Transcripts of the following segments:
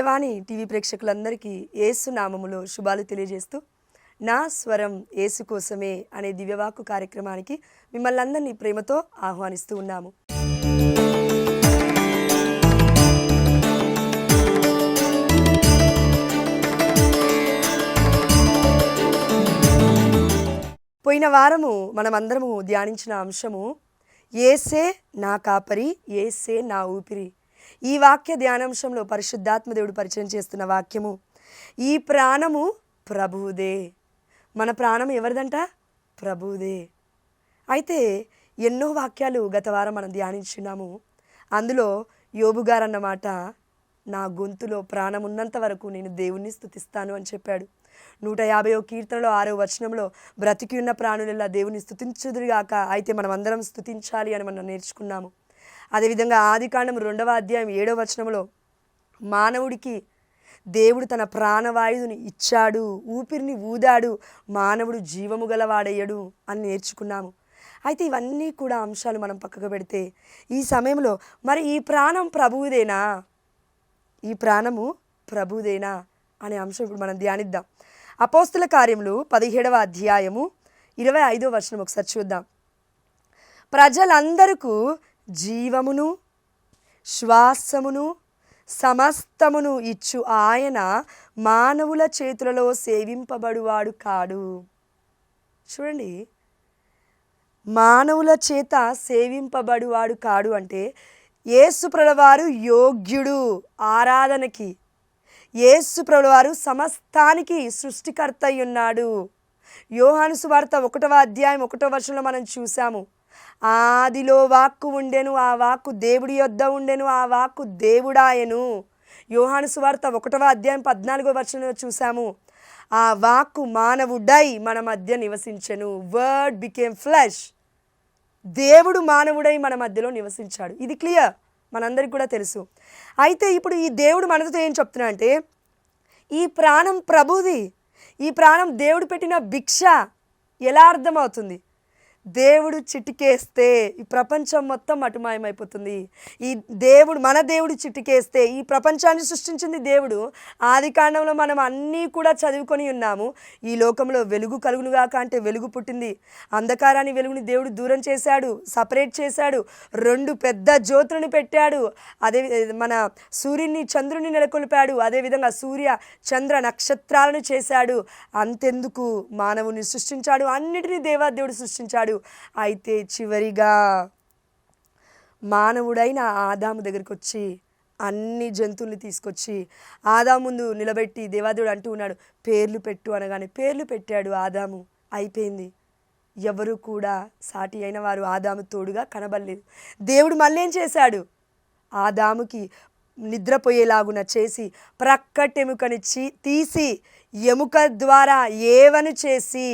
Satyavani TV ప్రేక్షకులందరికీ యేసు నామములో శుభాలు తెలియజేస్తూ నా స్వరం యేసు కోసమే అనే దివ్యవాక్కు కార్యక్రమానికి మిమ్మల్ని అందరినీ ప్రేమతో ఆహ్వానిస్తూ ఉన్నాము. పోయిన వారము మనమందరము ధ్యానించిన అంశము యేసే నా కాపరి, యేసే నా ఊపిరి. ఈ వాక్య ధ్యానాంశంలో పరిశుద్ధాత్మ దేవుడు పరిచయం చేస్తున్న వాక్యము, ఈ ప్రాణము ప్రభువుదే. మన ప్రాణం ఎవరిదంట? ప్రభువుదే. అయితే ఎన్నో వాక్యాలు గత వారం మనం ధ్యానించున్నాము. అందులో యోబు గారు అన్నమాట, నా గొంతులో ప్రాణం ఉన్నంత వరకు నేను దేవుణ్ణి స్తుతిస్తాను అని చెప్పాడు. 150వ కీర్తనలో 6వ వచనంలో బ్రతికి ఉన్న ప్రాణులెల్లా దేవుని స్తుతించుదురుగాక. అయితే మనం అందరం స్తుతించాలి అని మనం నేర్చుకున్నాము. అదేవిధంగా ఆదికాండం 2వ అధ్యాయం 7వ వచనంలో మానవుడికి దేవుడు తన ప్రాణవాయువుని ఇచ్చాడు, ఊపిరిని ఊదాడు, మానవుడు జీవము గలవాడయ్యడు అని నేర్చుకున్నాము. అయితే ఇవన్నీ కూడా అంశాలు మనం పక్కకు పెడితే ఈ సమయంలో మరి ఈ ప్రాణం ప్రభువుదేనా, ఈ ప్రాణము ప్రభువుదేనా అనే అంశం ఇప్పుడు మనం ధ్యానిద్దాం. అపోస్తుల కార్యములు 17వ అధ్యాయము 25వ వచనం ఒకసారి చూద్దాం. ప్రజలందరకు జీవమును శ్వాసమును సమస్తమును ఇచ్చు ఆయన మానవుల చేతులలో సేవింపబడువాడు కాడు. చూడండి, మానవుల చేత సేవింపబడువాడు కాడు అంటే యేసు ప్రభువారు యోగ్యుడు ఆరాధనకి. యేసు ప్రభువారు సమస్తానికి సృష్టికర్త అయి ఉన్నాడు. యోహాను సువార్త 1వ అధ్యాయం 1వ వచనంలో మనం చూసాము, ఆదిలో వాక్కు ఉండెను, ఆ వాక్కు దేవుడి యొద్ద ఉండెను, ఆ వాక్కు దేవుడాయను. యోహాను సువార్త 1వ అధ్యాయం 14వ వచనంలో చూసాము, ఆ వాక్కు మానవుడై మన మధ్య నివసించెను. Word became flesh. దేవుడు మానవుడై మన మధ్యలో నివసించాడు. ఇది క్లియర్, మనందరికీ కూడా తెలుసు. అయితే ఇప్పుడు ఈ దేవుడు మనతో ఏం చెప్తున్నా అంటే, ఈ ప్రాణం ప్రభుది, ఈ ప్రాణం దేవుడు పెట్టిన భిక్ష. ఎలా అర్థమవుతుంది? దేవుడు చిటికేస్తే ఈ ప్రపంచం మొత్తం మటుమాయమైపోతుంది. ఈ దేవుడు, మన దేవుడు చిటికేస్తే ఈ ప్రపంచాన్ని సృష్టించింది దేవుడు. ఆది కాండంలో మనం అన్నీ కూడా చదువుకొని ఉన్నాము. ఈ లోకంలో వెలుగు కలుగునుగాక అంటే వెలుగు పుట్టింది. అంధకారాన్ని వెలుగుని దేవుడు దూరం చేశాడు, సపరేట్ చేశాడు. 2 పెద్ద జ్యోతులను పెట్టాడు. అదే మన సూర్యుని చంద్రుని నెలకొల్పాడు. అదేవిధంగా సూర్య చంద్ర నక్షత్రాలను చేశాడు. అంతెందుకు, మానవుని సృష్టించాడు, అన్నిటినీ దేవాదేవుడు సృష్టించాడు. అయితే చివరిగా మానవుడైన ఆదాము దగ్గరికి వచ్చి అన్ని జంతువుల్ని తీసుకొచ్చి ఆదాము ముందు నిలబెట్టి దేవాదేవుడు అంటూ ఉన్నాడు, పేర్లు పెట్టు అనగానే పేర్లు పెట్టాడు ఆదాము. అయిపోయింది. ఎవరు కూడా సాటి అయిన వారు ఆదాము తోడుగా కనబడలేదు. దేవుడు మళ్ళీ ఏం చేశాడు? ఆదాముకి నిద్రపోయేలాగున చేసి ప్రక్కటెముకని తీసి ఎముక ద్వారా ఏవను చేసి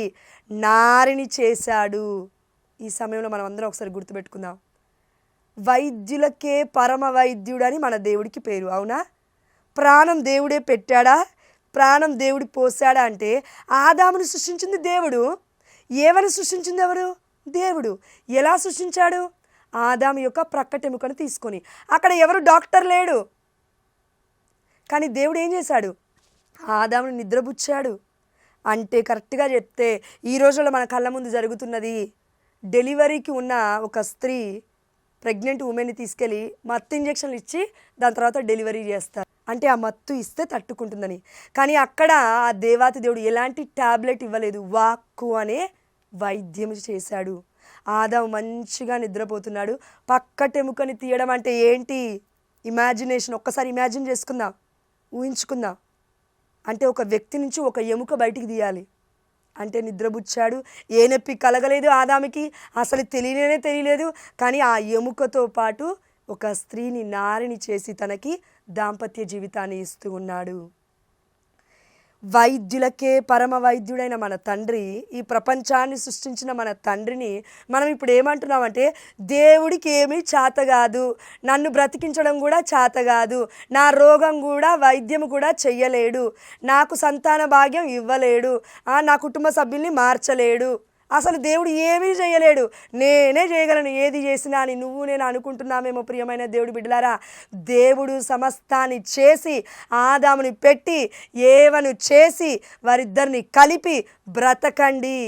నారిని చేశాడు. ఈ సమయంలో మనం అందరం ఒకసారి గుర్తుపెట్టుకుందాం, వైద్యులకే పరమ వైద్యుడు అని మన దేవుడికి పేరు. అవునా? ప్రాణం దేవుడే పెట్టాడా? ప్రాణం దేవుడి పోసాడా? అంటే ఆదామును సృష్టించింది దేవుడు, ఏవని సృష్టించింది ఎవరు? దేవుడు. ఎలా సృష్టించాడు? ఆదాము యొక్క ప్రక్కటెముకను తీసుకొని. అక్కడ ఎవరు డాక్టర్ లేడు, కానీ దేవుడు ఏం చేశాడు? ఆదామును నిద్రపుచ్చాడు. అంటే కరెక్ట్గా చెప్తే ఈ రోజుల్లో మన కళ్ళ ముందు జరుగుతున్నది, డెలివరీకి ఉన్న ఒక స్త్రీ ప్రెగ్నెంట్ ఉమెన్ని తీసుకెళ్ళి మత్తు ఇంజెక్షన్లు ఇచ్చి దాని తర్వాత డెలివరీ చేస్తారు. అంటే ఆ మత్తు ఇస్తే తట్టుకుంటుందని. కానీ అక్కడ ఆ దేవాతి దేవుడు ఎలాంటి ట్యాబ్లెట్ ఇవ్వలేదు, వాక్కు అనే వైద్యం చేశాడు. ఆదాము మంచిగా నిద్రపోతున్నాడు. పక్కటెముకని తీయడం అంటే ఏంటి? ఇమాజినేషన్. ఒక్కసారి ఇమాజిన్ చేసుకుందాం, ఊహించుకుందాం. అంటే ఒక వ్యక్తి నుంచి ఒక ఎముక బయటికి తీయాలి అంటే నిద్రపుచ్చాడు. ఏ నొప్పి కలగలేదు ఆదాముకి, అసలు తెలియలేదు. కానీ ఆ ఎముకతో పాటు ఒక స్త్రీని నారిని చేసి తనకి దాంపత్య జీవితాన్ని ఇస్తూ ఉన్నాడు. వైద్యులకే పరమ వైద్యుడైన మన తండ్రి, ఈ ప్రపంచాన్ని సృష్టించిన మన తండ్రిని మనం ఇప్పుడు ఏమంటున్నామంటే, దేవుడికి ఏమీ చేత కాదు, నన్ను బ్రతికించడం కూడా చేత కాదు, నా రోగం కూడా వైద్యం కూడా చెయ్యలేడు, నాకు సంతాన భాగ్యం ఇవ్వలేడు, నా కుటుంబ సభ్యుల్ని మార్చలేడు అసలు దేవుడు ఏమీ చేయలేడు, నేనే చేయగలను ఏది చేసినా అని నువ్వు నేను అనుకుంటున్నామేమో ప్రియమైన దేవుడి బిడ్డలారా. దేవుడు సమస్తాన్ని చేసి ఆదాముని పెట్టి ఏవను చేసి వారిద్దరిని కలిపి బ్రతకండి,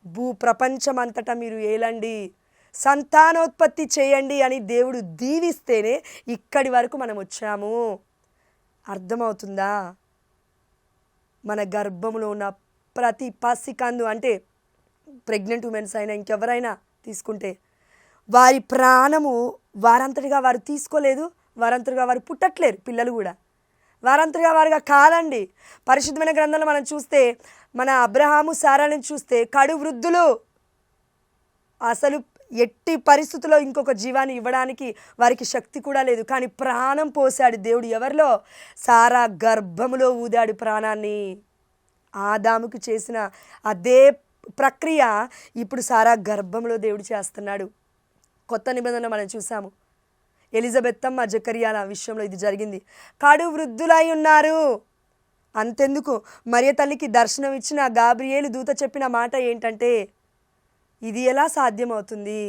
భూ ప్రపంచమంతటా మీరు ఏలండి, సంతానోత్పత్తి చేయండి అని దేవుడు దీవిస్తేనే ఇక్కడి వరకు మనం వచ్చాము. అర్థమవుతుందా? మన గర్భంలో ఉన్న ప్రతి పసికందు, అంటే ప్రెగ్నెంట్ ఉమెన్స్ అయినా ఇంకెవరైనా తీసుకుంటే వారి ప్రాణము వారంతటిగా వారు తీసుకోలేదు, వారంతటిగా వారు పుట్టట్లేరు. పిల్లలు కూడా వారంతటిగా వారుగా కాదండి. పరిశుద్ధమైన గ్రంథంలో మనం చూస్తే మన అబ్రహాము సారాలను చూస్తే కడు వృద్ధులు, అసలు ఎట్టి పరిస్థితుల్లో ఇంకొక జీవాన్ని ఇవ్వడానికి వారికి శక్తి కూడా లేదు. కానీ ప్రాణం పోసాడు దేవుడు ఎవరిలో? సారా గర్భములో ఊదాడు ప్రాణాన్ని. ఆదాముకు చేసిన అదే ప్రక్రియ ఇప్పుడు సారా గర్భంలో దేవుడు చేస్తున్నాడు. కొత్త నిబంధనలో మనం చూసాము, ఎలిజబెత్తమ్మ జకరియాల విషయంలో ఇది జరిగింది. కడు వృద్ధులై ఉన్నారు. అంతెందుకు, మరియ తల్లికి దర్శనం ఇచ్చిన గాబ్రియేలు దూత చెప్పిన మాట ఏంటంటే, ఇది ఎలా సాధ్యమవుతుంది,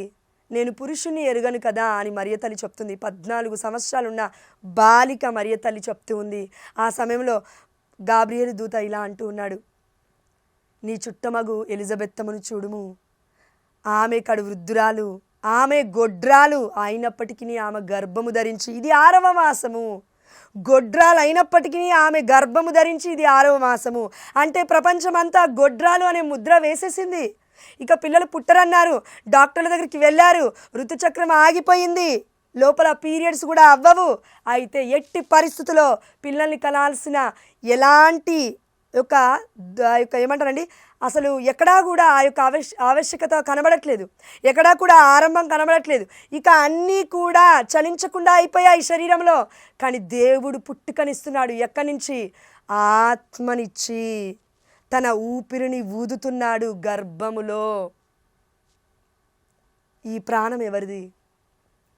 నేను పురుషుణ్ణి ఎరుగను కదా అని మరియ తల్లి చెప్తుంది. 14 సంవత్సరాలున్న బాలిక మరియ తల్లి చెప్తూ ఉంది. ఆ సమయంలో గాబ్రియేలు దూత ఇలా అంటూ ఉన్నాడు, నీ చుట్టమగు ఎలిజబెత్తమ్మను చూడుము, ఆమె కడు వృద్ధురాలు, ఆమె గొడ్రాలు అయినప్పటికీ ఆమె గర్భము ధరించి ఇది 6వ మాసము. గొడ్రాలు అయినప్పటికీ ఆమె గర్భము ధరించి ఇది 6వ మాసము. అంటే ప్రపంచమంతా గొడ్రాలు అనే ముద్ర వేసేసింది. ఇక పిల్లలు పుట్టరన్నారు, డాక్టర్ల దగ్గరికి వెళ్ళారు, ఋతుచక్రం ఆగిపోయింది, లోపల పీరియడ్స్ కూడా అవ్వవు. అయితే ఎట్టి పరిస్థితుల్లో పిల్లల్ని కనాల్సిన ఎలాంటి యొక్క ఏమంటారండి, అసలు ఎక్కడా కూడా ఆ యొక్క ఆవశ్యకత కనబడట్లేదు, ఎక్కడా కూడా ఆరంభం కనబడట్లేదు. ఇక అన్నీ కూడా చలించకుండా అయిపోయాయి శరీరంలో. కానీ దేవుడు పుట్టుకనిస్తున్నాడు. ఎక్కడి నుంచి? ఆత్మనిచ్చి తన ఊపిరిని ఊదుతున్నాడు గర్భములో. ఈ ప్రాణం ఎవరిది?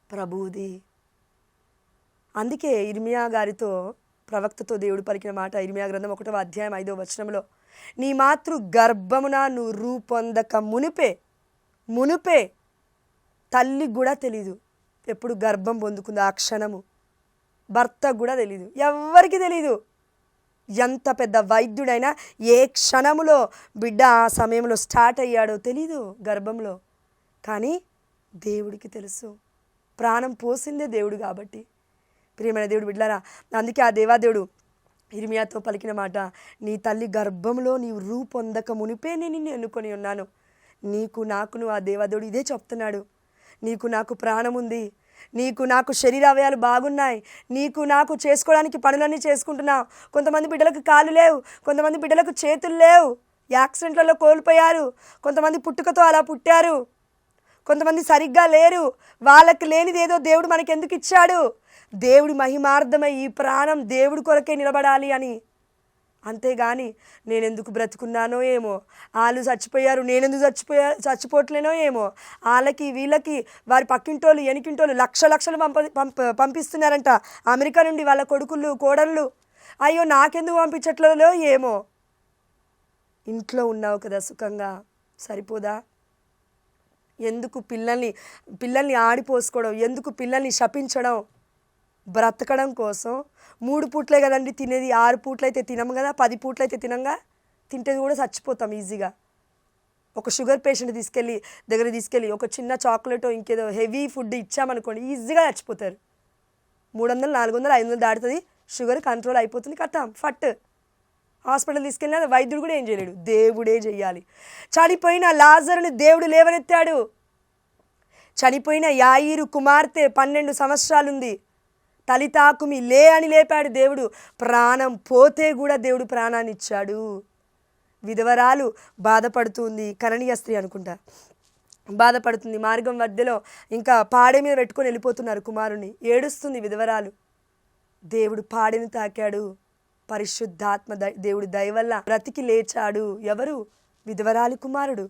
ప్రభువుది. అందుకే ఇర్మియా గారితో, ప్రవక్తతో దేవుడు పలికిన మాట, ఇర్మియా గ్రంథం 1వ అధ్యాయం 5వ వచనంలో, నీ మాతృ గర్భమున నువ్వు రూపొందక మునుపే తల్లికి కూడా తెలీదు ఎప్పుడు గర్భం పొందుకుందో ఆ క్షణము, భర్తకు కూడా తెలీదు, ఎవ్వరికి తెలీదు. ఎంత పెద్ద వైద్యుడైనా ఏ క్షణములో బిడ్డ ఆ సమయంలో స్టార్ట్ అయ్యాడో తెలీదు గర్భంలో. కానీ దేవుడికి తెలుసు, ప్రాణం పోసిందే దేవుడు కాబట్టి. ప్రియమైన దేవుడు బిడ్డలారా, అందుకే ఆ దేవాదేవుడు ఇర్మియాతో పలికిన మాట, నీ తల్లి గర్భంలో నీవు రూపొందక మునిపే నేను నిన్ను ఎన్నుకొని ఉన్నాను. నీకు నాకును ఆ దేవాదేవుడు ఇదే చెప్తున్నాడు. నీకు నాకు ప్రాణం ఉంది, నీకు నాకు శరీరావయాలు బాగున్నాయి, నీకు నాకు చేసుకోవడానికి పనులన్నీ చేసుకుంటున్నావు. కొంతమంది బిడ్డలకు కాళ్ళు లేవు, కొంతమంది బిడ్డలకు చేతులు లేవు, యాక్సిడెంట్లలో కోల్పోయారు, కొంతమంది పుట్టుకతో అలా పుట్టారు, కొంతమంది సరిగ్గా లేరు. వాళ్ళకి లేనిది ఏదో దేవుడు మనకి ఎందుకు ఇచ్చాడు? దేవుడి మహిమార్థమై ఈ ప్రాణం దేవుడి కొరకే నిలబడాలి అని. అంతేగాని నేనెందుకు బ్రతుకున్నానో ఏమో, వాళ్ళు చచ్చిపోయారు నేనెందుకు చచ్చిపోవట్లేనో ఏమో, వాళ్ళకి వీళ్ళకి వారి పక్కింటోళ్ళు ఎనికింటోళ్ళు లక్షలు పంపిస్తున్నారంట అమెరికా నుండి వాళ్ళ కొడుకులు కోడళ్ళు. అయ్యో నాకెందుకు పంపించట్లేదో ఏమో. ఇంట్లో ఉన్నావు కదా సుఖంగా, సరిపోదా? ఎందుకు పిల్లల్ని ఆడిపోసుకోవడం, ఎందుకు పిల్లల్ని శపించడం? బ్రతకడం కోసం 3 పూట్లే కదండి తినేది, 6 పూట్లు అయితే తినము కదా, 10 పూట్లు అయితే తినంగా, తింటే కూడా చచ్చిపోతాం ఈజీగా. ఒక షుగర్ పేషెంట్ తీసుకెళ్ళి ఒక చిన్న చాక్లెట్ ఇంకేదో హెవీ ఫుడ్ ఇచ్చామనుకోండి, ఈజీగా చచ్చిపోతారు. 300, 400, 500 దాటుతుంది, షుగర్ కంట్రోల్ అయిపోతుంది, కట్టాం ఫట్. హాస్పిటల్ తీసుకెళ్ళినా వైద్యుడు కూడా ఏం చేయలేడు, దేవుడే చెయ్యాలి. చనిపోయిన లాజరుని దేవుడు లేవనెత్తాడు. చనిపోయిన యాయీరు కుమార్తె 12 సంవత్సరాలుంది, తలితాకుమి లే అని లేపాడు దేవుడు. ప్రాణం పోతే కూడా దేవుడు ప్రాణాన్ని ఇచ్చాడు. విధవరాలు బాధపడుతుంది, కరణీయ స్త్రీ అనుకుంటా, బాధపడుతుంది. మార్గం మధ్యలో ఇంకా పాడె మీద పెట్టుకొని వెళ్ళిపోతున్నారు కుమారుని, ఏడుస్తుంది విధవరాలు. దేవుడు పాడెని తాకాడు, పరిశుద్ధాత్మ దేవుడి దయ వల్ల బ్రతికి లేచాడు. ఎవరు? విధవరాలి కుమారుడు.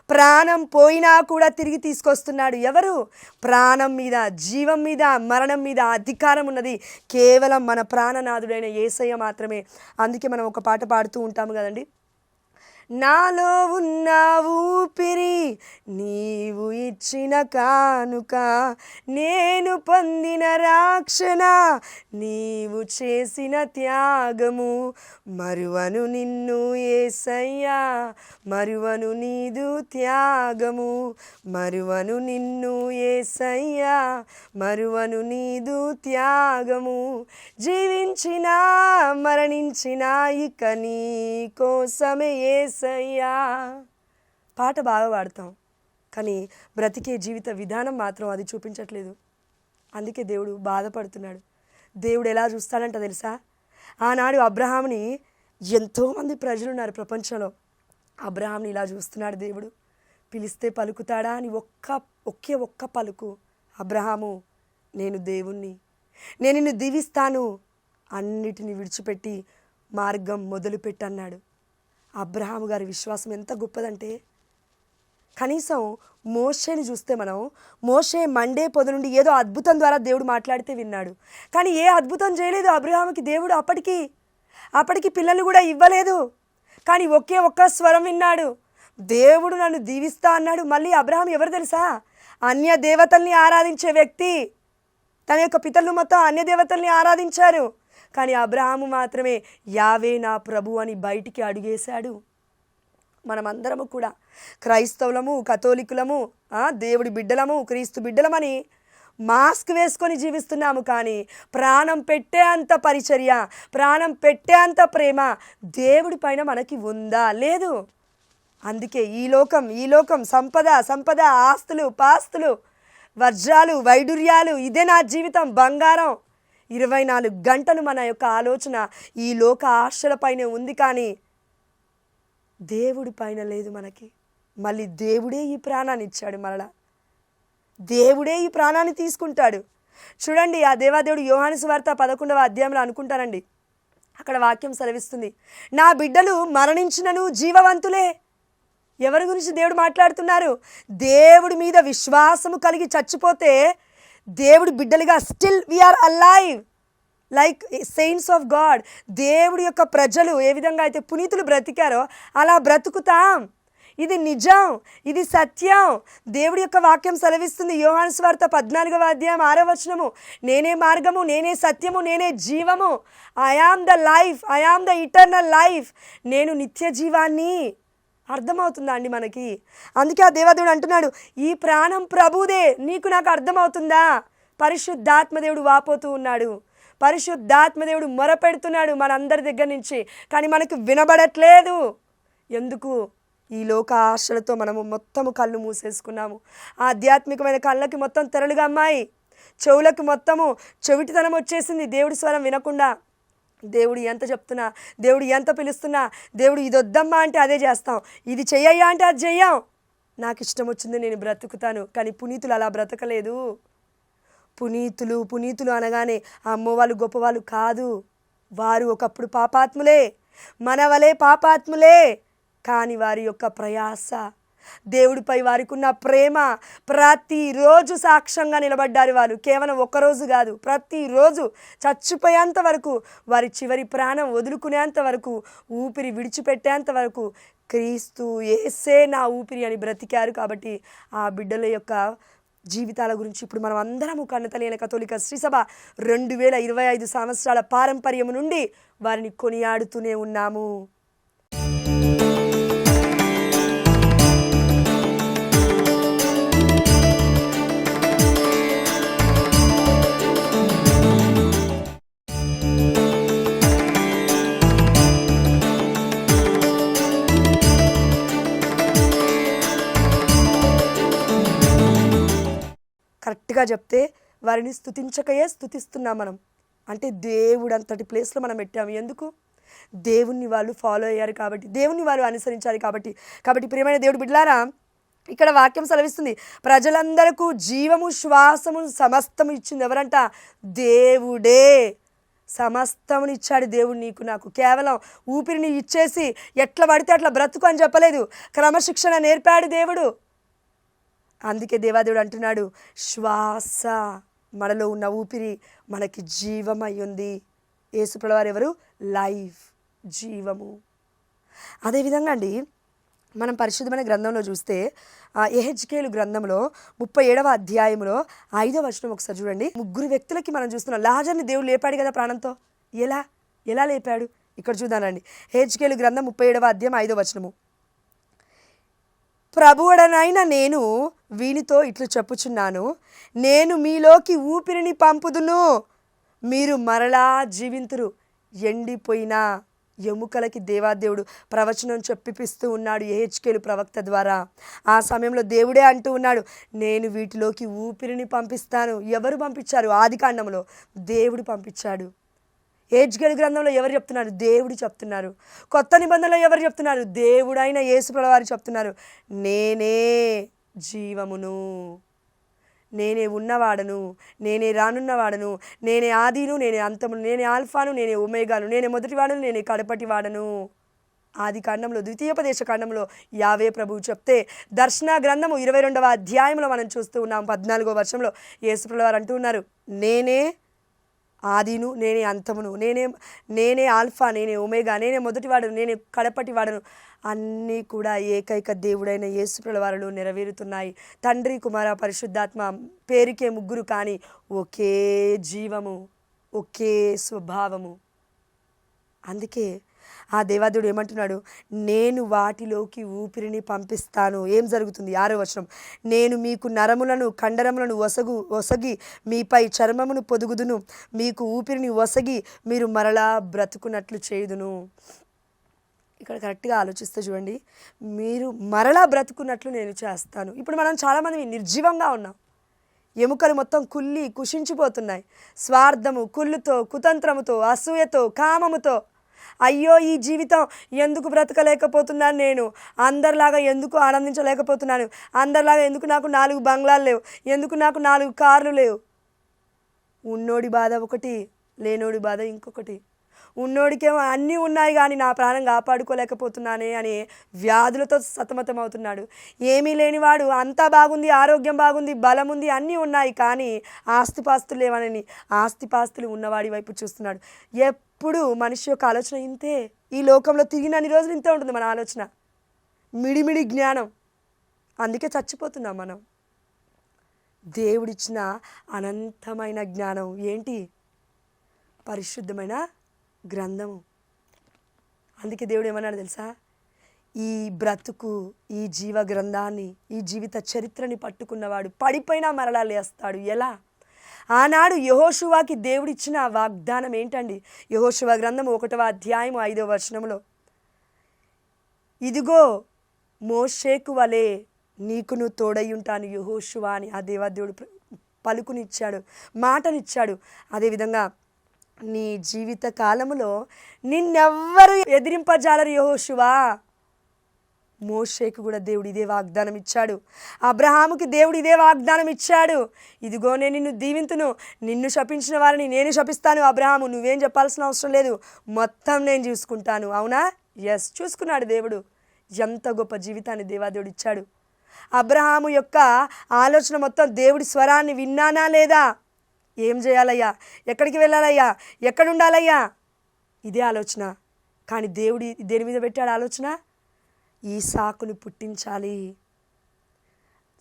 ప్రాణం పోయినా కూడా తిరిగి తీసుకొస్తున్నాడు. ఎవరు? ప్రాణం మీద, జీవం మీద, మరణం మీద అధికారం ఉన్నది కేవలం మన ప్రాణనాథుడైన యేసయ్య మాత్రమే. అందుకే మనం ఒక పాట పాడుతూ ఉంటాము కదండి, నాలో ఉన్న ఊపిరి నీవు ఇచ్చిన కానుక, నేను పొందిన రక్షణ నీవు చేసిన త్యాగము, మరువను నిన్ను యేసయ్యా, మరువను నీదు త్యాగము, మరువను నిన్ను యేసయ్యా, మరువను నీదు త్యాగము, జీవించినా మరణించినా ఇక నీ కోసమే యేసయ్యా. పాట బాగా పాడతాం, కానీ బ్రతికే జీవిత విధానం మాత్రం అది చూపించట్లేదు. అందుకే దేవుడు బాధపడుతున్నాడు. దేవుడు ఎలా చూస్తాడంట తెలుసా? ఆనాడు అబ్రహాముని, ఎంతోమంది ప్రజలు ఉన్నారు ప్రపంచంలో, అబ్రహాంని ఇలా చూస్తున్నాడు దేవుడు. పిలిస్తే పలుకుతాడా అని ఒకే ఒక్క పలుకు, అబ్రహాము నేను దేవుణ్ణి, నేను నిన్ను దీవిస్తాను, అన్నిటిని విడిచిపెట్టి మార్గం మొదలుపెట్టన్నాడు. అబ్రహాము గారి విశ్వాసం ఎంత గొప్పదంటే, కనీసం మోషేని చూస్తే మనం, మోషే మండే పొద నుండి ఏదో అద్భుతం ద్వారా దేవుడు మాట్లాడితే విన్నాడు, కానీ ఏ అద్భుతం చేయలేదు అబ్రహాముకి దేవుడు. అప్పటికి పిల్లలు కూడా ఇవ్వలేదు, కానీ ఒకే ఒక్క స్వరం విన్నాడు, దేవుడు నన్ను దీవిస్తా అన్నాడు. మళ్ళీ అబ్రహాం ఎవరు తెలుసా? అన్య దేవతల్ని ఆరాధించే వ్యక్తి. తన యొక్క పితరులు మొత్తం అన్య దేవతల్ని ఆరాధించారు, కానీ అబ్రహాము మాత్రమే యావే నా ప్రభు అని బయటికి అడుగేశాడు. మనమందరము కూడా క్రైస్తవులము, కథోలికులము, దేవుడి బిడ్డలము, క్రీస్తు బిడ్డలమని మాస్క్ వేసుకొని జీవిస్తున్నాము, కానీ ప్రాణం పెట్టే అంత పరిచర్య, ప్రాణం పెట్టే అంత ప్రేమ దేవుడి పైన మనకి ఉందా? లేదు. అందుకే ఈ లోకం సంపద ఆస్తులు పాస్తులు వజ్రాలు వైడూర్యాలు, ఇదే నా జీవితం, బంగారం, 24 గంటలు మన యొక్క ఆలోచన ఈ లోక ఆశలపైనే ఉంది, కానీ దేవుడి పైన లేదు మనకి. మళ్ళీ దేవుడే ఈ ప్రాణాన్ని ఇచ్చాడు, మరలా దేవుడే ఈ ప్రాణాన్ని తీసుకుంటాడు. చూడండి, ఆ దేవాదేవుడు యోహాను సువార్త 11వ అధ్యాయంలో అనుకుంటానండి, అక్కడ వాక్యం సెలవిస్తుంది, నా బిడ్డలు మరణించినను జీవవంతులే. ఎవరి గురించి దేవుడు మాట్లాడుతున్నారు? దేవుడి మీద విశ్వాసము కలిగి చచ్చిపోతే దేవుడి బిడ్డలుగా still we are alive like saints of God. దేవుడి యొక్క ప్రజలు ఏ విధంగా అయితే పునీతులు బ్రతికారో అలా బ్రతుకుతాం. ఇది నిజం, ఇది సత్యం. దేవుడి యొక్క వాక్యం సెలవిస్తుంది, యోహాను సువార్త 14వ అధ్యాయం 6వ వచనము, నేనే మార్గము, నేనే సత్యము, నేనే జీవము, I am the life, I am the eternal life, నేను నిత్య జీవాన్ని. అర్థమవుతుందా అండి మనకి? అందుకే ఆ దేవదేవుడు అంటున్నాడు, ఈ ప్రాణం ప్రభుదే, నీకు నాకు అర్థమవుతుందా? పరిశుద్ధాత్మదేవుడు వాపోతూ ఉన్నాడు, పరిశుద్ధాత్మదేవుడు మొరపెడుతున్నాడు మనందరి దగ్గర నుంచి, కానీ మనకు వినబడట్లేదు. ఎందుకు? ఈ లోక ఆశలతో మనము మొత్తము కళ్ళు మూసేసుకున్నాము. ఆధ్యాత్మికమైన కళ్ళకి మొత్తం తెరలుగా అమ్మాయి, చెవులకు మొత్తము చెవిటితనం వచ్చేసింది దేవుడి స్వరం వినకుండా. దేవుడు ఎంత చెప్తున్నా, దేవుడు ఎంత పిలుస్తున్నా, దేవుడు ఇది వద్దమ్మా అంటే అదే చేస్తాం, ఇది చెయ్యయ్యా అంటే అది చెయ్యం. నాకు ఇష్టం వచ్చింది నేను బ్రతుకుతాను, కానీ పునీతులు అలా బ్రతకలేదు. పునీతులు అనగానే అమ్మో వాళ్ళు గొప్పవాళ్ళు కాదు, వారు ఒకప్పుడు పాపాత్ములే, మన వలే పాపాత్ములే, కానీ వారి యొక్క ప్రయాస, దేవుడిపై వారికి ఉన్న ప్రేమ, ప్రతిరోజు సాక్ష్యంగా నిలబడ్డారు. వాళ్ళు కేవలం ఒక్కరోజు కాదు, ప్రతిరోజు చచ్చిపోయేంత వరకు, వారి చివరి ప్రాణం వదులుకునేంత వరకు, ఊపిరి విడిచిపెట్టేంత వరకు క్రీస్తు యేసే నా ఊపిరి అని బ్రతికారు. కాబట్టి ఆ బిడ్డల యొక్క జీవితాల గురించి ఇప్పుడు మనం అందరము కన్నతల్లి కథోలిక శ్రీసభ 2025 సంవత్సరాల పారంపర్యము నుండి వారిని కొనియాడుతూనే ఉన్నాము. కరెక్ట్గా చెప్తే వారిని స్తుతించకయే స్తుతిస్తున్నాం మనం. అంటే దేవుడు అంతటి ప్లేస్లో మనం పెట్టాము. ఎందుకు? దేవుణ్ణి వాళ్ళు ఫాలో అయ్యారు కాబట్టి, దేవుణ్ణి వాళ్ళు అనుసరించారు కాబట్టి. ప్రియమైన దేవుడు బిడ్డలారా, ఇక్కడ వాక్యం సెలవిస్తుంది, ప్రజలందరకు జీవము శ్వాసము సమస్తము ఇచ్చింది ఎవరంట? దేవుడే. సమస్తముని ఇచ్చాడు దేవుడు నీకు నాకు. కేవలం ఊపిరిని ఇచ్చేసి ఎట్లా పడితే అట్లా బ్రతుకు అని చెప్పలేదు, క్రమశిక్షణ నేర్పాడు దేవుడు. అందుకే దేవాదేవుడు అంటున్నాడు, శ్వాస, మనలో ఉన్న ఊపిరి మనకి జీవమై ఉంది. యేసుప్రభువారు ఎవరు? లైఫ్, జీవము. అదేవిధంగా అండి, మనం పరిశుద్ధమైన గ్రంథంలో చూస్తే యెహెజ్కేలు గ్రంథంలో 37వ అధ్యాయంలో 5వ వచనం ఒకసారి చూడండి. 3 వ్యక్తులకి మనం చూస్తున్నాం. లాజర్ని దేవుడు లేపాడు కదా ప్రాణంతో. ఎలా లేపాడు ఇక్కడ చూద్దానండి. యెహెజ్కేలు గ్రంథం 37వ అధ్యాయం 5వ వచనము. ప్రభువుడనైన నేను వీనితో ఇట్లు చెప్పుచున్నాను, నేను మీలోకి ఊపిరిని పంపుదును, మీరు మరలా జీవింతురు. ఎండిపోయిన ఎముకలకి దేవాదేవుడు ప్రవచనం చెప్పిస్తూ ఉన్నాడు యెహెజ్కేలు ప్రవక్త ద్వారా. ఆ సమయంలో దేవుడే అంటూ ఉన్నాడు, నేను వీటిలోకి ఊపిరిని పంపిస్తాను. ఎవరు పంపించారు? ఆదికాండంలో దేవుడు పంపించాడు. యెహెజ్కేలు గ్రంథంలో ఎవరు చెప్తున్నారు? దేవుడు చెప్తున్నారు. కొత్త నిబంధనలో ఎవరు చెప్తున్నారు? దేవుడైన యేసుప్రభువు వారు చెప్తున్నారు, నేనే జీవమును, నేనే ఉన్నవాడను, నేనే రానున్నవాడను, నేనే ఆదిను, నేనే అంతమును, నేనే ఆల్ఫాను, నేనే ఒమేగాను, నేనే మొదటివాడను, నేనే కడపటి వాడను. ఆది కాండంలో ద్వితీయోపదేశ కాండంలో యావే ప్రభువు చెప్తే, దర్శన గ్రంథము 22వ అధ్యాయంలో మనం చూస్తూ ఉన్నాం. 14వ వర్షంలో యేసుప్రభువు వారు అంటూ ఉన్నారు, నేనే ఆదిను, నేనే అంతమును, నేనే ఆల్ఫా, నేనే ఒమేగా, నేనే మొదటివాడను, నేనే కడపటి వాడను. అన్నీ కూడా ఏకైక దేవుడైన యేసుప్రభువు వారిలో నెరవేరుతున్నాయి. తండ్రి, కుమార, పరిశుద్ధాత్మ పేరుకే 3 కానీ ఒకే జీవము, ఒకే స్వభావము. అందుకే ఆ దేవాదేవుడు ఏమంటున్నాడు? నేను వాటిలోకి ఊపిరిని పంపిస్తాను. ఏం జరుగుతుంది? 6వ వచనం, నేను మీకు నరములను కండరములను ఒసగి మీపై చర్మమును పొదుగుదును, మీకు ఊపిరిని ఒసగి మీరు మరలా బ్రతుకున్నట్లు చేయుదును. ఇక్కడ కరెక్ట్గా ఆలోచిస్తే చూడండి, మీరు మరలా బ్రతుకున్నట్లు నేను చేస్తాను. ఇప్పుడు మనం చాలామంది నిర్జీవంగా ఉన్నాం. ఎముకలు మొత్తం కుళ్ళి కుషించిపోతున్నాయి. స్వార్థము, కుళ్ళుతో, కుతంత్రముతో, అసూయతో, కామముతో. అయ్యో, ఈ జీవితం ఎందుకు బ్రతకలేకపోతున్నాను, నేను అందరిలాగా ఎందుకు ఆనందించలేకపోతున్నాను, అందరిలాగా ఎందుకు నాకు 4 బంగ్లాలు లేవు, ఎందుకు నాకు 4 కార్లు లేవు. ఉన్నోడి బాధ ఒకటి, లేనోడి బాధ ఇంకొకటి. ఉన్నోడికేమో అన్నీ ఉన్నాయి కానీ నా ప్రాణం కాపాడుకోలేకపోతున్నానే అనే వ్యాధులతో సతమతం అవుతున్నాడు. ఏమీ లేనివాడు అంతా బాగుంది, ఆరోగ్యం బాగుంది, బలం ఉంది, అన్నీ ఉన్నాయి కానీ ఆస్తిపాస్తులు లేవనని ఆస్తిపాస్తులు ఉన్నవాడి వైపు చూస్తున్నాడు. ఎప్పుడు మనిషి యొక్క ఆలోచన ఇంతే. ఈ లోకంలో తిరిగినన్ని రోజులు ఇంతే ఉంటుంది మన ఆలోచన. మిడిమిడి జ్ఞానం. అందుకే చచ్చిపోతున్నాం మనం. దేవుడిచ్చిన అనంతమైన జ్ఞానం ఏంటి? పరిశుద్ధమైన గ్రంథము. అందుకే దేవుడు ఏమన్నాడు తెలుసా? ఈ బ్రతుకు, ఈ జీవ గ్రంథాన్ని, ఈ జీవిత చరిత్రని పట్టుకున్నవాడు పడిపోయినా మరలా లేస్తాడు. ఎలా? ఆనాడు యెహోషువాకి దేవుడిచ్చిన వాగ్దానం ఏంటండి? యెహోషువ గ్రంథం 1వ అధ్యాయం 5వ వచనంలో, ఇదిగో మోషేకు వలె నీకును తోడయ్యుంటాను యెహోషువా అని ఆ దేవాదేవుడు పలుకునిచ్చాడు, మాటనిచ్చాడు. అదేవిధంగా నీ జీవిత కాలములో నిన్నెవ్వరు ఎదిరింపజాలరు యెహోషువా. మోషేకు కూడా దేవుడు ఇదే వాగ్దానం ఇచ్చాడు. అబ్రహాముకి దేవుడు ఇదే వాగ్దానం ఇచ్చాడు. ఇదిగో నేను నిన్ను దీవింతును, నిన్ను శపించిన వారిని నేను శపిస్తాను. అబ్రహాము, నువ్వేం చెప్పాల్సిన అవసరం లేదు, మొత్తం నేను చూసుకుంటాను. అవునా? ఎస్, చూసుకున్నాడు దేవుడు. ఎంత గొప్ప జీవితాన్ని దేవాదేవుడు ఇచ్చాడు. అబ్రహాము యొక్క ఆలోచన మొత్తం దేవుడి స్వరాన్ని విన్నానా లేదా? ఏం చేయాలయ్యా, ఎక్కడికి వెళ్ళాలయ్యా, ఎక్కడుండాలయ్యా, ఇదే ఆలోచన. కానీ దేవుడి దేని మీద పెట్టాడు ఆలోచన? ఈసాకుని పుట్టించాలి,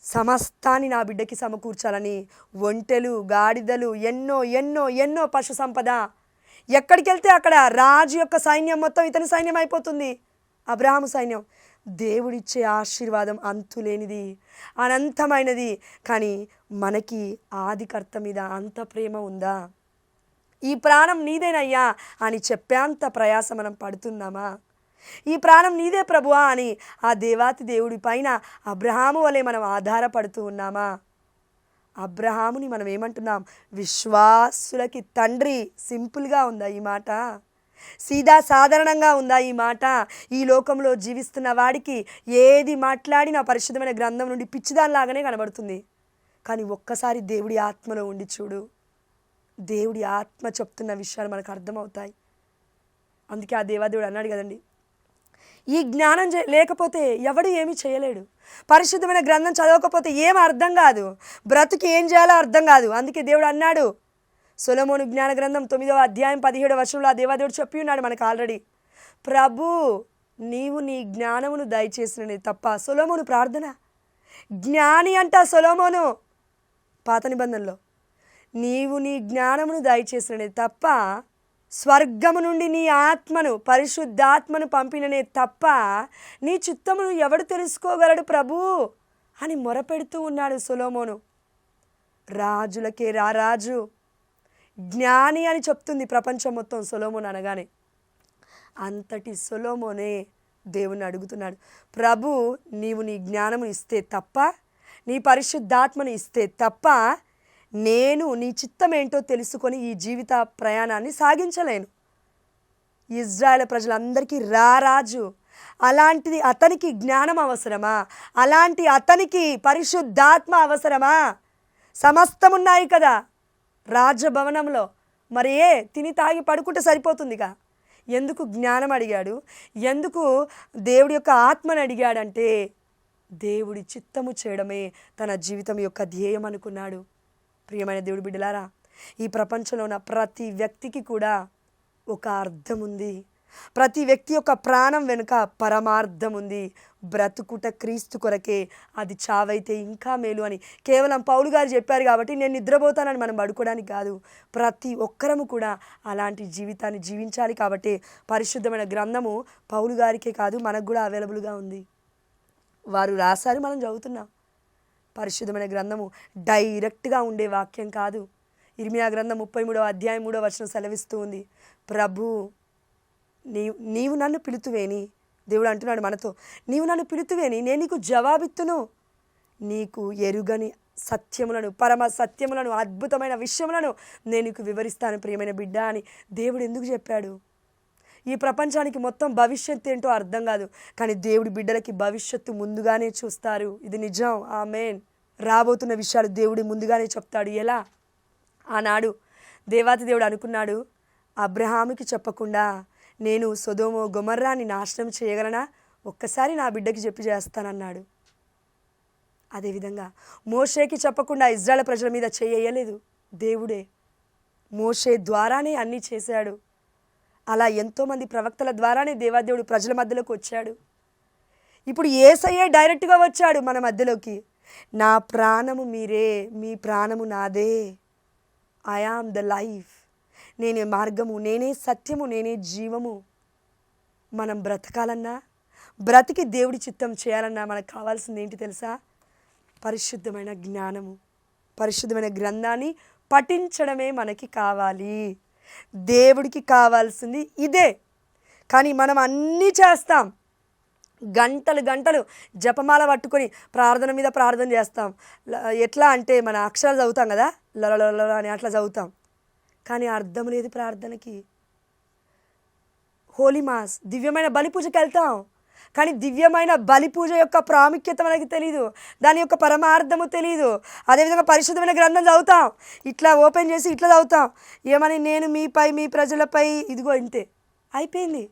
సమస్తాన్ని నా బిడ్డకి సమకూర్చాలని. ఒంటెలు, గాడిదలు, ఎన్నో ఎన్నో ఎన్నో పశు సంపద. ఎక్కడికి వెళ్తే అక్కడ రాజు యొక్క సైన్యం మొత్తం ఇతని సైన్యం అయిపోతుంది, అబ్రహాము సైన్యం. దేవుడిచ్చే ఆశీర్వాదం అంతులేనిది, అనంతమైనది. కానీ మనకి ఆదికర్త మీద అంత ప్రేమ ఉందా? ఈ ప్రాణం నీదేనయ్యా అని చెప్పేంత ప్రయాస మనం పడుతున్నామా? ఈ ప్రాణం నీదే ప్రభువా అని ఆ దేవాతి దేవుడి పైన అబ్రహాము వలె మనం ఆధారపడుతూ ఉన్నామా? అబ్రహాముని మనం ఏమంటున్నాం? విశ్వాసులకి తండ్రి. సింపుల్గా ఉందా ఈ మాట? సీదా సాధారణంగా ఉందా ఈ మాట? ఈ లోకంలో జీవిస్తున్న వాడికి ఏది మాట్లాడినా పరిశుద్ధమైన గ్రంథం నుండి పిచ్చిదానిలాగానే కనబడుతుంది. కానీ ఒక్కసారి దేవుడి ఆత్మలో ఉండి చూడు, దేవుడి ఆత్మ చెప్తున్న విషయాలు మనకు అర్థమవుతాయి. అందుకే ఆ దేవాదేవుడు అన్నాడు కదండి, ఈ జ్ఞానం లేకపోతే ఎవడు ఏమీ చేయలేడు. పరిశుద్ధమైన గ్రంథం చదవకపోతే ఏం అర్థం కాదు, బ్రతుకు ఏం చేయాలో అర్థం కాదు. అందుకే దేవుడు అన్నాడు, సొలొమోను జ్ఞాన గ్రంథం 9వ అధ్యాయం 17వ వచనంలో ఆ దేవాదేవుడు చెప్పి ఉన్నాడు మనకు ఆల్రెడీ, ప్రభు నీవు నీ జ్ఞానమును దయచేసిననే తప్ప. సొలొమోను ప్రార్థన, జ్ఞాని అంట సొలొమోను పాత నిబంధనలో. నీవు నీ జ్ఞానమును దయచేసిననే తప్ప, స్వర్గము నుండి నీ ఆత్మను పరిశుద్ధాత్మను పంపిననే తప్ప నీ చిత్తమును ఎవడు తెలుసుకోగలడు ప్రభు అని మొరపెడుతూ ఉన్నాడు సొలొమోను. రాజులకే రారాజు, జ్ఞాని అని చెప్తుంది ప్రపంచం మొత్తం సొలొమోను అనగానే. అంతటి సొలొమోనే దేవుని అడుగుతున్నాడు, ప్రభు నీవు నీ జ్ఞానమును ఇస్తే తప్ప, నీ పరిశుద్ధాత్మను ఇస్తే తప్ప నేను నీ చిత్తం ఏంటో తెలుసుకొని ఈ జీవిత ప్రయాణాన్ని సాగించలేను. ఇజ్రాయేల్ ప్రజలందరికీ రారాజు, అలాంటిది అతనికి జ్ఞానం అవసరమా? అలాంటి అతనికి పరిశుద్ధాత్మ అవసరమా? సమస్తమున్నాయి కదా రాజభవనంలో, మరి తిని తాగి పడుకుంటే సరిపోతుందిగా. ఎందుకు జ్ఞానం అడిగాడు? ఎందుకు దేవుడి యొక్క ఆత్మని అడిగాడంటే దేవుడి చిత్తము చేయడమే తన జీవితం యొక్క ధ్యేయం అనుకున్నాడు. ప్రియమైన దేవుడి బిడ్డలారా, ఈ ప్రపంచంలో ఉన్న ప్రతి వ్యక్తికి కూడా ఒక అర్థం ఉంది. ప్రతి వ్యక్తి యొక్క ప్రాణం వెనుక పరమార్థం ఉంది. బ్రతుకుట క్రీస్తు కొరకే, అది చావైతే ఇంకా మేలు అని కేవలం పౌలు గారు చెప్పారు కాబట్టి నేను నిద్రపోతానని మనం పడుకోవడానికి కాదు. ప్రతి ఒక్కరము కూడా అలాంటి జీవితాన్ని జీవించాలి. కాబట్టి పరిశుద్ధమైన గ్రంథము పౌలు గారికే కాదు, మనకు కూడా అవైలబుల్గా ఉంది. వారు రాశారు, మనం చదువుతున్నాం. పరిశుద్ధమైన గ్రంథము డైరెక్ట్గా ఉండే వాక్యం కాదు. ఇర్మియా గ్రంథం 33వ అధ్యాయం 3వ వచనం సెలవిస్తూ ఉంది, ప్రభు నీవు నన్ను పిలుతువేని, దేవుడు అంటున్నాడు మనతో, నీవు నన్ను పిలుతువేని నేను నీకు జవాబిత్తును, నీకు ఎరుగని సత్యములను, పరమ సత్యములను, అద్భుతమైన విషయములను నేను నీకు వివరిస్తాను ప్రియమైన బిడ్డ అని దేవుడు ఎందుకు చెప్పాడు? ఈ ప్రపంచానికి మొత్తం భవిష్యత్తు ఏంటో అర్థం కాదు, కానీ దేవుడి బిడ్డలకి భవిష్యత్తు ముందుగానే చూస్తారు. ఇది నిజం. ఆమేన్. రాబోతున్న విషయాలు దేవుడు ముందుగానే చెప్తాడు. ఎలా? ఆనాడు దేవాతి దేవుడు అనుకున్నాడు, అబ్రహాముకి చెప్పకుండా నేను సొదొమ గొమొర్రాని నాశనం చేయగలనా? ఒక్కసారి నా బిడ్డకి చెప్పి చేస్తానన్నాడు. అదేవిధంగా మోషేకి చెప్పకుండా ఇజ్రాయేల్ ప్రజల మీద చేయలేదు దేవుడే. మోషే ద్వారానే అన్నీ చేశాడు. అలా ఎంతోమంది ప్రవక్తల ద్వారానే దేవాదేవుడు ప్రజల మధ్యలోకి వచ్చాడు. ఇప్పుడు యేసయ్యే డైరెక్ట్గా వచ్చాడు మన మధ్యలోకి. నా ప్రాణము మీరే, మీ ప్రాణము నాదే. I am the life. నేనే మార్గము, నేనే సత్యము, నేనే జీవము. మనం బ్రతకాలన్నా, బ్రతికి దేవుడి చిత్తం చేయాలన్నా మనకు కావాల్సింది ఏంటి తెలుసా? పరిశుద్ధమైన జ్ఞానము, పరిశుద్ధమైన గ్రంథాన్ని పఠించడమే మనకి కావాలి. దేవుడికి కావాల్సింది ఇదే. కానీ మనం అన్నీ చేస్తాం, గంటలు గంటలు జపమాల పట్టుకొని ప్రార్థన మీద ప్రార్థన చేస్తాం. ఎట్లా అంటే మన అక్షరాలు చదువుతాం కదా, లల అని అట్లా చదువుతాం, కానీ అర్థం లేదు ప్రార్థనకి. హోలీ మాస్, దివ్యమైన బలి పూజకి వెళ్తాం, కానీ దివ్యమైన బలి పూజ యొక్క ప్రాముఖ్యత మనకి తెలీదు, దాని యొక్క పరమార్థము తెలీదు. అదేవిధంగా పరిశుద్ధమైన గ్రంథం చదువుతాం, ఇట్లా ఓపెన్ చేసి ఇట్లా చదువుతాం, ఏమని నేను మీపై, మీ ప్రజలపై, ఇదిగో ఇంతే అయిపోయింది.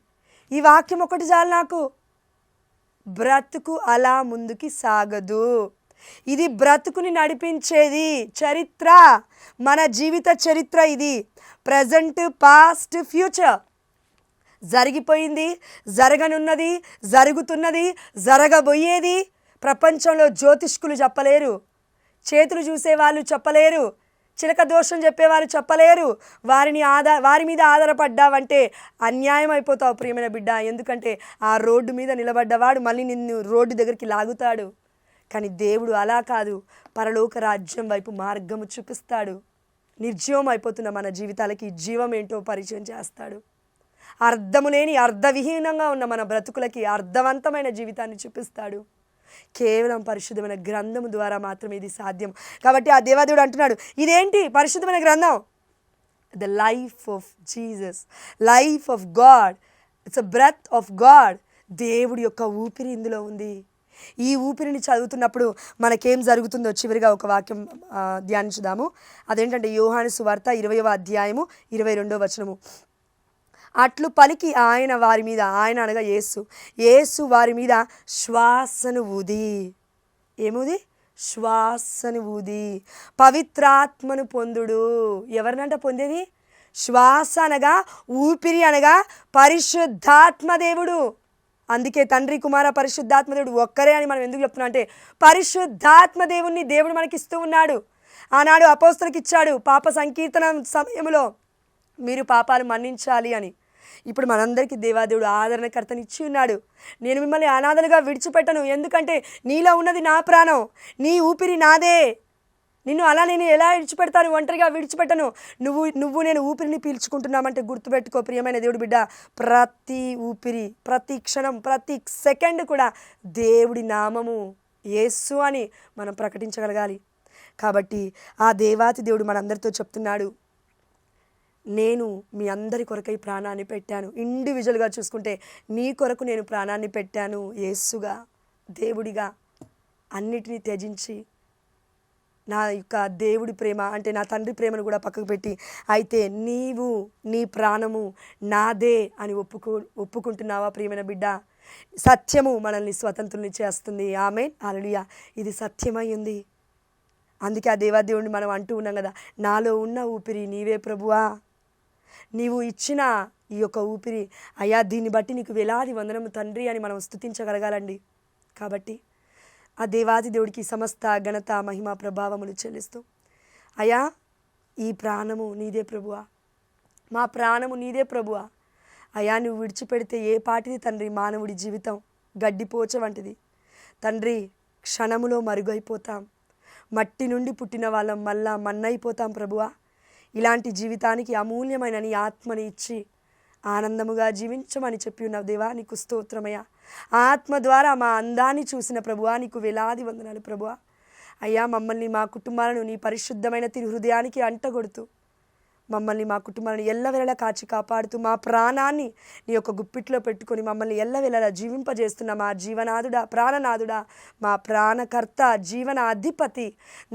ఈ వాక్యం ఒకటి చాలు నాకు. బ్రతుకు అలా ముందుకి సాగదు. ఇది బ్రతుకుని నడిపించేది చరిత్ర, మన జీవిత చరిత్ర ఇది. Present, past, future. జరిగిపోయింది, జరగనున్నది, జరుగుతున్నది, జరగబోయేది ప్రపంచంలో జ్యోతిష్కులు చెప్పలేరు, చేతులు చూసేవాళ్ళు చెప్పలేరు, చిలక దోషం చెప్పేవారు చెప్పలేరు. వారి మీద ఆధారపడ్డావంటే అన్యాయం అయిపోతావు ప్రియమైన బిడ్డ. ఎందుకంటే ఆ రోడ్డు మీద నిలబడ్డవాడు మళ్ళీ నిన్ను రోడ్డు దగ్గరికి లాగుతాడు. కానీ దేవుడు అలా కాదు, పరలోక రాజ్యం వైపు మార్గము చూపిస్తాడు. నిర్జీవం అయిపోతున్న మన జీవితాలకి జీవం ఏంటో పరిచయం చేస్తాడు. అర్థము లేని, అర్థవిహీనంగా ఉన్న మన బ్రతుకులకి అర్థవంతమైన జీవితాన్ని చూపిస్తాడు. కేవలం పరిశుద్ధమైన గ్రంథము ద్వారా మాత్రమే ఇది సాధ్యం. కాబట్టి ఆ దేవాదేవుడు అంటున్నాడు, ఇదేంటి పరిశుద్ధమైన గ్రంథం? The life of Jesus, life of God, it's a breath of God. దేవుడి యొక్క ఊపిరి ఇందులో ఉంది. ఈ ఊపిరిని చదువుతున్నప్పుడు మనకేం జరుగుతుందో చివరిగా ఒక వాక్యం ధ్యానించుదాము. అదేంటంటే యోహాను సువార్త 20వ అధ్యాయము 22వ వచనము. అట్లు పలికి ఆయన వారి మీద, ఆయన అనగా యేసు వారి మీద శ్వాసను ఊది, ఏముది? శ్వాసను ఊది పవిత్రాత్మను పొందుడు. ఎవరినంట పొందేది? శ్వాస అనగా ఊపిరి అనగా పరిశుద్ధాత్మ దేవుడు. అందుకే తండ్రి కుమార పరిశుద్ధాత్మ దేవుడు ఒక్కరే అని మనం ఎందుకు చెప్తున్నాం అంటే పరిశుద్ధాత్మ దేవుణ్ణి దేవుడు మనకిస్తూ ఉన్నాడు. ఆనాడు అపోస్తలులకు ఇచ్చాడు పాప సంకీర్తన సమయంలో మీరు పాపాలు మన్నించాలి అని. ఇప్పుడు మనందరికీ దేవాదేవుడు ఆదరణకర్తని ఇచ్చి ఉన్నాడు. నేను మిమ్మల్ని అనాథలుగా విడిచిపెట్టను, ఎందుకంటే నీలో ఉన్నది నా ప్రాణం, నీ ఊపిరి నాదే, నిన్ను అలా నేను ఎలా విడిచిపెడతాను, ఒంటరిగా విడిచిపెట్టను. నువ్వు నేను ఊపిరిని పీల్చుకుంటున్నామంటే గుర్తుపెట్టుకో ప్రియమైన దేవుడి బిడ్డ, ప్రతి ఊపిరి, ప్రతి క్షణం, ప్రతి సెకండ్ కూడా దేవుడి నామము యేసు అని మనం ప్రకటించగలగాలి. కాబట్టి ఆ దేవాతి దేవుడు మనందరితో చెప్తున్నాడు, నేను మీ అందరి కొరకై ప్రాణాన్ని పెట్టాను. ఇండివిజువల్గా చూసుకుంటే నీ కొరకు నేను ప్రాణాన్ని పెట్టాను. యేసుగా, దేవుడిగా అన్నిటినీ త్యజించి నా యొక్క దేవుడి ప్రేమ అంటే నా తండ్రి ప్రేమను కూడా పక్కకు పెట్టి, అయితే నీవు నీ ప్రాణము నాదే అని ఒప్పుకుంటున్నావా ప్రియమైన బిడ్డ? సత్యము మనల్ని స్వతంత్రుల్ని చేస్తుంది. ఆమేన్, హల్లెలూయా. ఇది సత్యమై ఉంది. అందుకే ఆ దేవాదేవుడిని మనం అంటూ ఉన్నాం కదా, నాలో ఉన్న ఊపిరి నీవే ప్రభువా, నీవు ఇచ్చిన ఈ యొక్క ఊపిరి అయ్యా, దీన్ని బట్టి నీకు వేలాది వందనము తండ్రి అని మనం స్తుతించగలగాలండి. కాబట్టి ఆ దేవాది దేవుడికి సమస్త ఘనత మహిమ ప్రభావములు చెల్లిస్తూ, అయ్యా ఈ ప్రాణము నీదే ప్రభువా, మా ప్రాణము నీదే ప్రభువా. అయ్యా నువ్వు విడిచిపెడితే ఏ పాటిది తండ్రి మానవుడి జీవితం, గడ్డిపోచ వంటిది తండ్రి. క్షణములో మరుగైపోతాం, మట్టి నుండి పుట్టిన వాళ్ళం మళ్ళా మన్నైపోతాం ప్రభువా. ఇలాంటి జీవితానికి అమూల్యమైన నీ ఆత్మని ఇచ్చి ఆనందముగా జీవించమని చెప్పి ఉన్నావు దేవా, నీకు స్తోత్రమయ్యా. ఆత్మ ద్వారా మా అందాన్ని చూసిన ప్రభువా నీకు వేలాది వందనాలు ప్రభువా. అయ్యా మమ్మల్ని మా కుటుంబాలను నీ పరిశుద్ధమైన తిరు హృదయానికి అంటగొడుతూ, మమ్మల్ని మా కుటుంబాలను ఎల్లవెల్లలా కాచి కాపాడుతూ, మా ప్రాణాన్ని నీ యొక్క గుప్పిట్లో పెట్టుకొని మమ్మల్ని ఎల్లవెల్లలా జీవింపజేస్తున్న మా జీవనాథుడా, ప్రాణనాథుడా, మా ప్రాణకర్త, జీవన అధిపతి,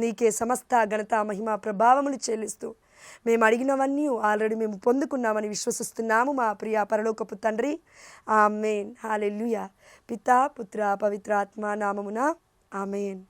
నీకే సమస్త ఘనత మహిమ ప్రభావములు చెల్లిస్తూ, మేము అడిగినవన్నీ ఆల్రెడీ మేము పొందుకున్నామని విశ్వసిస్తున్నాము మా ప్రియ పరలోకపు తండ్రి. ఆమేన్, హల్లెలూయా. పితా పుత్ర పవిత్రాత్మ నామమున ఆమేన్.